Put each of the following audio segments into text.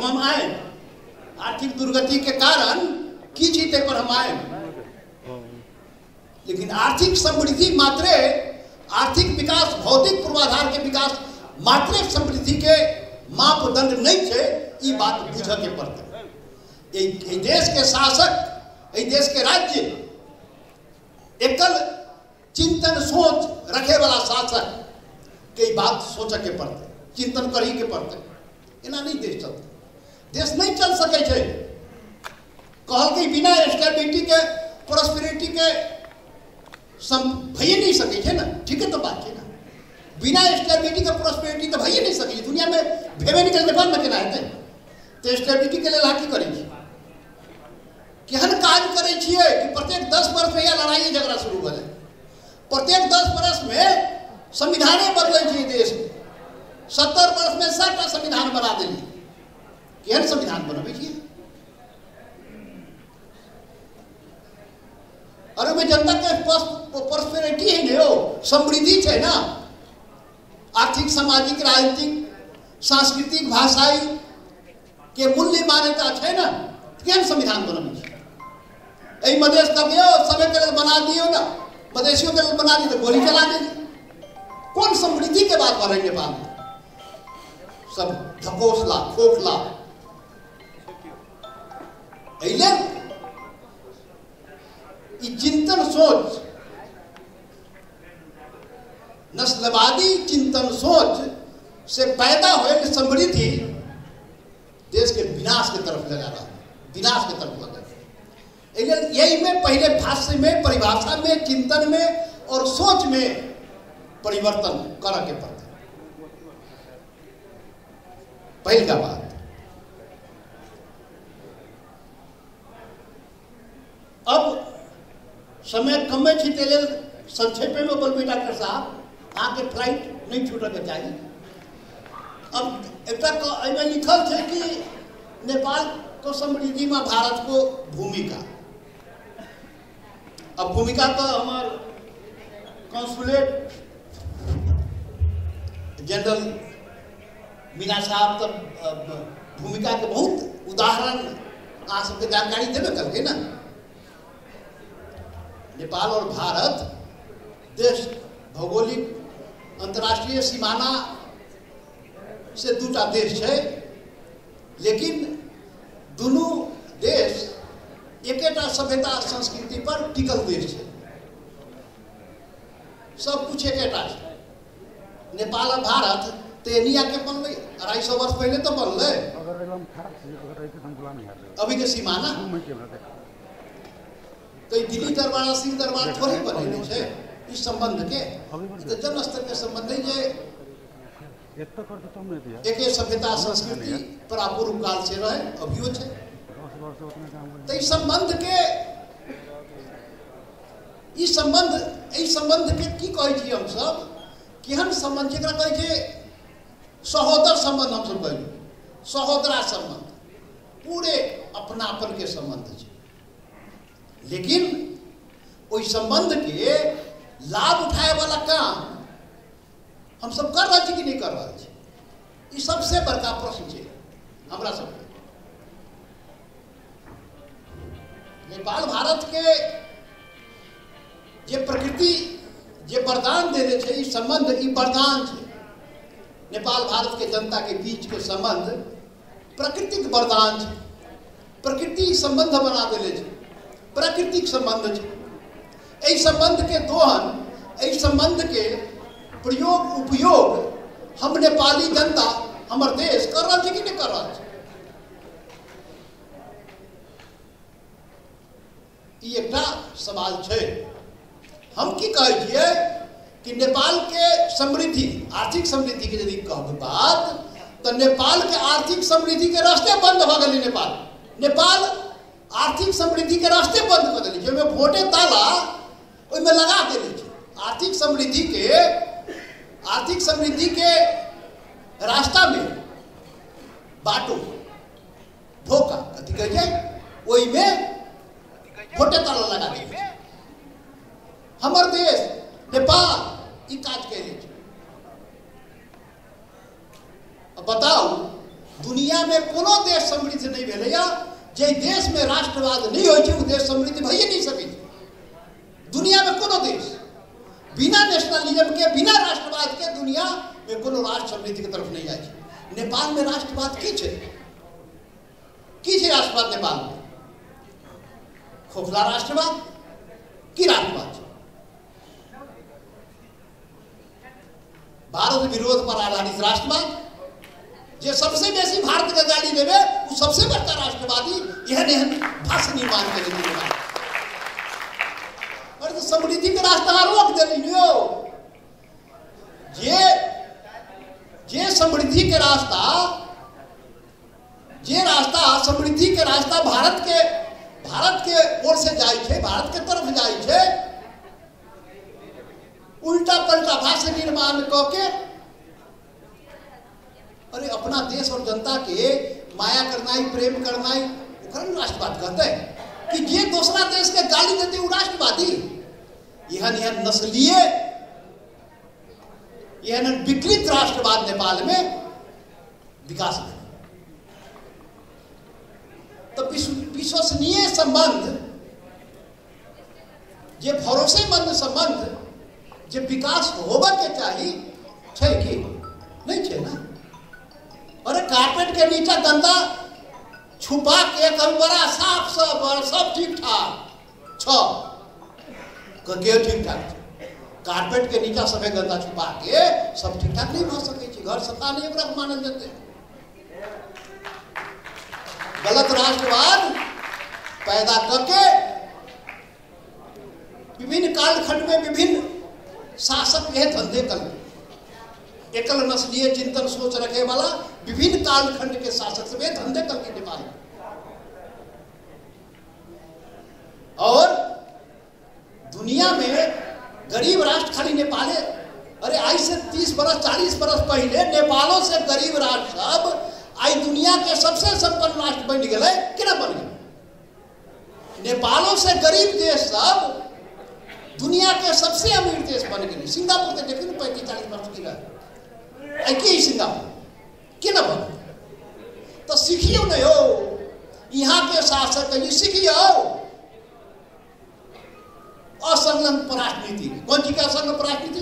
तब हम आए। आर्थिक दुर्गति के कारण की जीते पर हम आए, लेकिन आर्थिक समृद्धि मात्रे, आर्थिक विकास, भौतिक पूर्वाधार के विकास मात्रे समृद्धि के मापदंड नहीं है। ये बात बुझे के पड़ते। देश के शासक, देश के राज्य एकल चिंतन सोच रखे वाला शासक के बात सोचे के पड़ते, चिंतन करी के पड़ते। एना नहीं देश चलते, देश नहीं चल सके छे। कहल कि बिना स्टेबिलिटी के, प्रोस्पेरिटी के भइए नहीं सके छे ना। ठीक है तो बात है ना, बिना स्टेबिलिटी के प्रोस्पेरिटी तो भइए नहीं सके। दुनिया में भेबे निकल के बाद में केना हेतै। तो स्टेबिलिटी के लिए की करै छी, केहन काज करै छियै कि प्रत्येक 10 वर्ष में या लड़ाई झगड़ा शुरू भ जाए। प्रत्येक 10 वर्ष में संविधाने बदलै छै देश में। 70 वर्ष में 7टा संविधान बना देलिए। केहन संविधान बनबै छियै? अरे में जनता के प्रोस्पेरिटी है ने, समृद्धि है ना। आर्थिक, सामाजिक, राजनीतिक, सांस्कृतिक, भाषाई के मूल्य मान्यता है ना। केहन संविधान बनबै छियै? एहि मधेश कहियो सबे के लिए बना दियो ना, मधेशियों के लिए बना दी तो गोली चला देगी। कौन समृद्धि के बात कर रहे नेपाल में? सब धकोसला, खोखला। चिंतन सोच, नस्लवादी चिंतन सोच से पैदा हुए समृद्धि देश के विनाश की तरफ लगा रहा है, विनाश की तरफ लगा रहा है। यही में पहले भाष्य में, परिभाषा में, चिंतन में और सोच में परिवर्तन कर के पड़ता। पहली का बात। अब समय कमे छिटे संक्षेप में बोलबे डॉक्टर साहब, आके फ्लाइट नहीं छूटे के चाहिए। अब एक लिखल है कि नेपाल को समृद्धि में भारत को भूमिका। अब भूमिका तो हमार कॉन्सुलेट जनरल मीना साहब तो भूमिका के बहुत उदाहरण आप सबके जानकारी देवे करके ना। नेपाल और भारत देश भौगोलिक अंतर्राष्ट्रीय सीमाना से दूटा देश है, लेकिन दोनों देश एकेटा सभ्यता संस्कृति पर टिकल देश है। सब कुछ एकेटा है। नेपाल और भारत तेनिया के बनल 250 वर्ष पहले तो बनल अभी के सीमाना। तो दिल्ली दरबार, सिंह दरबार थोड़ी बने छे इस संबंध के। तो जन स्तर के संबंध है एक सभ्यता संस्कृति पर अपूर्व काल से रहे, अभियो छे। तो इस संबंध के, इस संबंध के की कहै छी हम सब, केहन संबंध जेकरा कहै छै सहोदर संबंध। हम सब कहै सहोदरा संबंध, पूरे अपनापन के संबंध है। लेकिन ओई संबंध के लाभ उठाए वाला काम हम सब कर रहे कि नहीं कर रहे? ये सबसे बड़का प्रश्न है हमरा सब। नेपाल भारत के जे प्रकृति जे वरदान देने छे, ई संबंध, ई वरदान छे। नेपाल भारत के जनता के बीच के संबंध प्राकृतिक वरदान छे। प्रकृति संबंध बना देले छे, प्राकृतिक संबंध छे। एहि संबंध के दोहन, एहि संबंध के प्रयोग उपयोग हम नेपाली जनता, हमर देश कर रहा है कि नहीं कर रहा है? ई एकटा सवाल है। हम की कहै छियै कि नेपाल के समृद्धि, आर्थिक समृद्धि के यदि कहबै बात, तो नेपाल के आर्थिक समृद्धि के रास्ते बंद भ गेलै। नेपाल आर्थिक समृद्धि के रास्ते बंद कर दिली, जो भोटे ताला ओइमे लगा दिली। आर्थिक समृद्धि के रास्ता में बाटो धोखा कथी कह जाए, ओइमे भोटे ताला लगा दिली। हमर देश नेपाल ई काज कैले। अब बताओ दुनिया में कोनो देश समृद्ध नहीं भेलै जे देश में राष्ट्रवाद नहीं हो देश समृद्ध भइए नहीं सकै। दुनिया में कोनो देश बिना नेशनलिज्म के बिना राष्ट्रवाद के दुनिया में कोनो राष्ट्र समृद्धि की तरफ नहीं जाए। नेपाल में राष्ट्रवाद की छै राष्ट्रवाद? नेपाल में खोखला राष्ट्रवाद की राष्ट्रवाद? भारत विरोध पर आधारित राष्ट्रवाद जे सबसे बेसी भारत के गाली देवे वो सबसे बड़का राष्ट्रवादी एहन भाषण निर्माण करे। और तो समृद्धि के रास्ता रोक देली हो। जे समृद्धि के रास्ता समृद्धि के रास्ता भारत के ओर से जाय छे, भारत के तरफ जाय छे, उल्टा पलटा भाषण निर्माण करके अरे अपना देश और जनता के माया करनाई प्रेम करनाई राष्ट्रवाद कहते हैं कि जे दूसरा देश के गाली देते वो राष्ट्रवादी। यह नस्लीय यह विकृत राष्ट्रवाद नेपाल में विकास है। तो विश्वसनीय संबंध जे भरोसेमंद संबंध जे विकास होबे के चाहिए छै कि नहीं छै ना। अरे कारपेट के नीचे गंदा छुपा के कभी बड़ा साफ सब ठीक ठाक के ठीक ठाक कारपेट के नीचे सब गंदा छुपा के सब ठीक ठाक नहीं भ सके। घर सत्ता नहीं एक मानल जाते। गलत राष्ट्रवाद पैदा करके विभिन्न कालखंड में विभिन्न शासक यह धंधे कर एकल नस्लीय चिंतन सोच रखे वाला विभिन्न कालखंड के शासक सब ये धंधे करके नेपाल। और दुनिया में गरीब राष्ट्र खाली नेपाल है। अरे आज से 30 बरस 40 बरस पहले नेपालों से गरीब राष्ट्र सब आज दुनिया के सबसे संपन्न राष्ट्र बन गए। केना बन गए? नेपालों से गरीब देश सब दुनिया के सबसे अमीर देश बन गए। सिंगापुर के देखिए 35-40 वर्ष की रहे की सिंगापुर के न बन। तो सीखियो नहीं हो यहाँ के शासक सीखियो असंलग्न राजनीति। कौन सी असंलग्न राजनीति?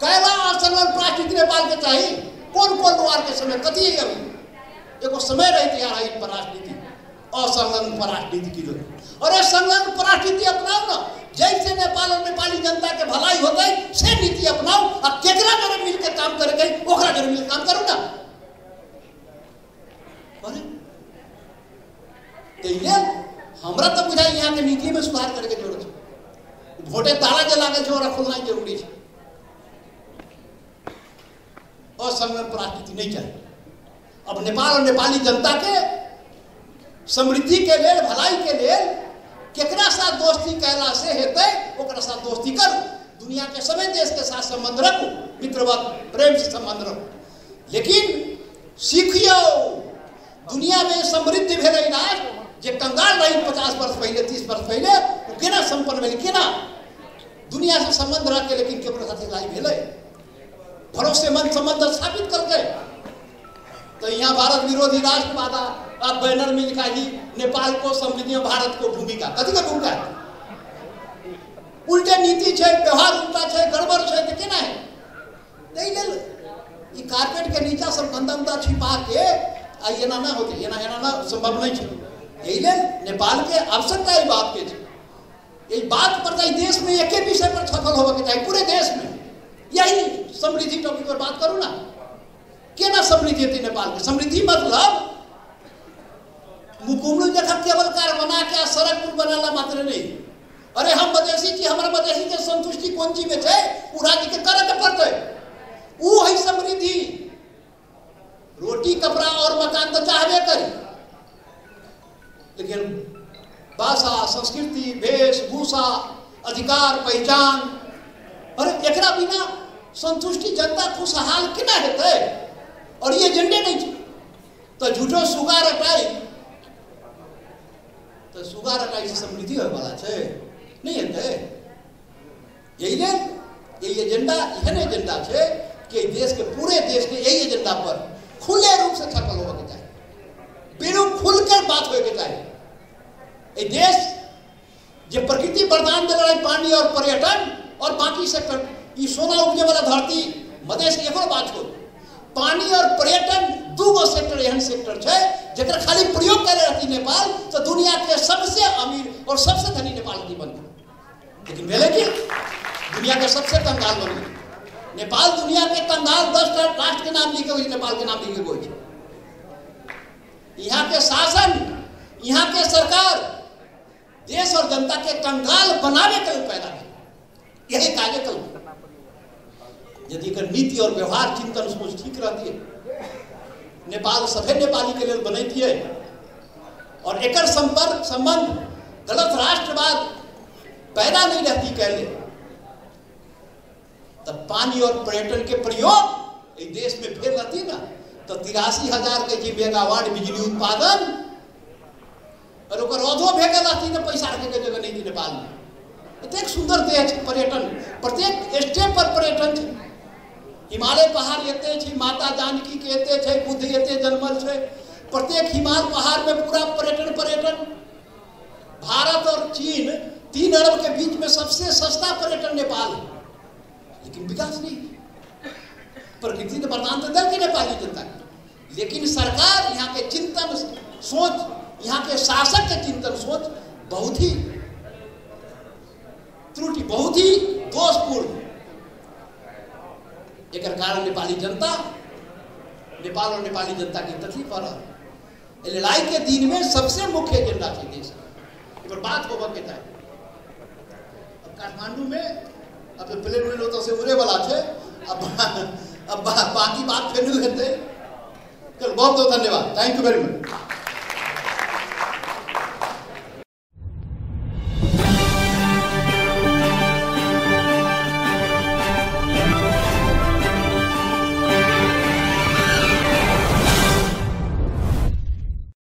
कैला असंलग्न राजनीति नेपाल के चाहिए। कौन वार के समय कथी है? अभी एगो समय रही यार इन पर राजनीति असंलग्न राजनीति की लोग। और संलग्न राजनीति अपनाओ ना। जैसे नेपाल और नेपाली जनता के भलाई होते से नीति अपनाओ। अब केकरा जरे मिल के काम करे गई ओकरा जरे मिल काम करो ना। हमरा तो बुझाई यहाँ के नीति में सुधार करे के जरूरत है। वोटे ताला जला के जो खोलना जरूरी है। असंलग्न राजनीति नहीं चाहिए। अब नेपाल और नेपाली जनता के समृद्धि के लिए भलाई के लिए केकरा साथ दोस्ती कैला से हेते ओकरा साथ दोस्ती करो। दुनिया के सभी देश के साथ संबंध रखो, मित्रवत प्रेम से संबंध रखो। लेकिन सीखियो दुनिया में समृद्ध भेल राष्ट्र जे कंगाल रही 50 वर्ष पहले 30 वर्ष पहले वो केना संपन्न भेल केना दुनिया से संबंध रख के लेकिन केकरो साथ लड़ाई भेल भरोसेमंद संबंध स्थापित करके। तो यहाँ भारत विरोधी राष्ट्रवाद अब बैनर में लिखा जी नेपाल को समृद्धि में भारत को भूमिका कथी का भूमिका है? उल्टे नीति है, व्यवहार उल्टा है, गड़बड़ है तो केना है? नहीं ले कारपेट के नीचा सब गंदा उंदा छिपा के एना ना होते एना ना संभव नहीं है। यही ले नेपाल के आवश्यकता है बात के ये बात पर देश में एक विषय पर सफल होगा चाहिए पूरे देश में। यही समृद्धि टॉपिक पर बात करूँ ना केना समृद्धि होती नेपाल की। समृद्धि मतलब मुकुमलू जगह केवल कार बना के सड़क पुल बनाना मात्र नहीं। अरे हम मधेसी की हमारा मधेसी के संतुष्टि कौन चीज में है पूरा जी के करे के पड़ते वो है समृद्धि। रोटी कपड़ा और मकान तो चाहबे करी लेकिन भाषा संस्कृति वेशभूषा अधिकार पहचान और एकरा बिना संतुष्टि जनता खुशहाल केना हेतै? और ये एजेंडे नहीं है तो झूठो सुगा रटाई तो सुगा रटाई से समृद्धि होय वाला है नहीं हेतै। यही एजेंडा है कि देश के पूरे देश के यही एजेंडा पर खुले रूप से सफल होगा चाहिए। बात होए के चाहिए। ए देश जे प्रकृति वरदान दिला पानी और पर्यटन और बाकी सेक्टर, ई सोना उपजे वाला धरती मधेश के एगो बात हो, पानी और पर्यटन दूगो सेक्टर एहन सेक्टर है जकर खाली प्रयोग करे रहती नेपाल तो दुनिया के सबसे अमीर और सबसे धनी नेपाल की बन गई। लेकिन भेले कि दुनिया के सबसे कंगाल बन गई। नेपाल दुनिया के कंगाल 10 राष्ट्र के नाम लिखे हुए, नेपाल के नाम लिखे हुए। यहाँ के शासन, यहाँ के सरकार देश और जनता के कंगाल बनाने के लिए पैदा की, यही कार्यक्रम। यदि कर नीति और व्यवहार चिंतन सोच ठीक रहती है, नेपाल सभे नेपाली के लिए बनती है और एक संपर्क संबंध गलत राष्ट्रवाद पैदा नहीं रहती कहले, तब पानी और पर्यटन के प्रयोग इस देश में फिर रहती ना तो 83,000 के जी मेगावाट बिजली उत्पादन और औधो भेगे रहती ना पैसा रखे के जगह नहीं थी नेपाल में। इतने सुंदर देश पर्यटन, प्रत्येक स्टेप पर पर्यटन है। हिमालय पहाड़ एते, माता जानकी के एते, बुद्ध एते जन्मल है। प्रत्येक हिमालय पहाड़ में पूरा पर्यटन। भारत और चीन 3 अरब के बीच में सबसे सस्ता पर्यटन नेपाल है, लेकिन विकास नहीं। प्रकृति ने वरदान तो दल की नेपाली जनता की, लेकिन सरकार यहाँ के चिंतन सोच, यहाँ के शासक के चिंतन सोच बहुत ही त्रुटि, बहुत ही दोषपूर्ण। एक कारण नेपाली जनता, नेपाल और नेपाली जनता की तकलीफ आ रहा। लड़ाई के दिन में सबसे मुख्य एजेंडा है देश पर बात होगा के चाहिए। अब काठमांडू में अब प्लेन में तो से उड़े वाला है, अब बाकी बात फिर नहीं होते। चलो बहुत बहुत धन्यवाद, थैंक यू वेरी मच।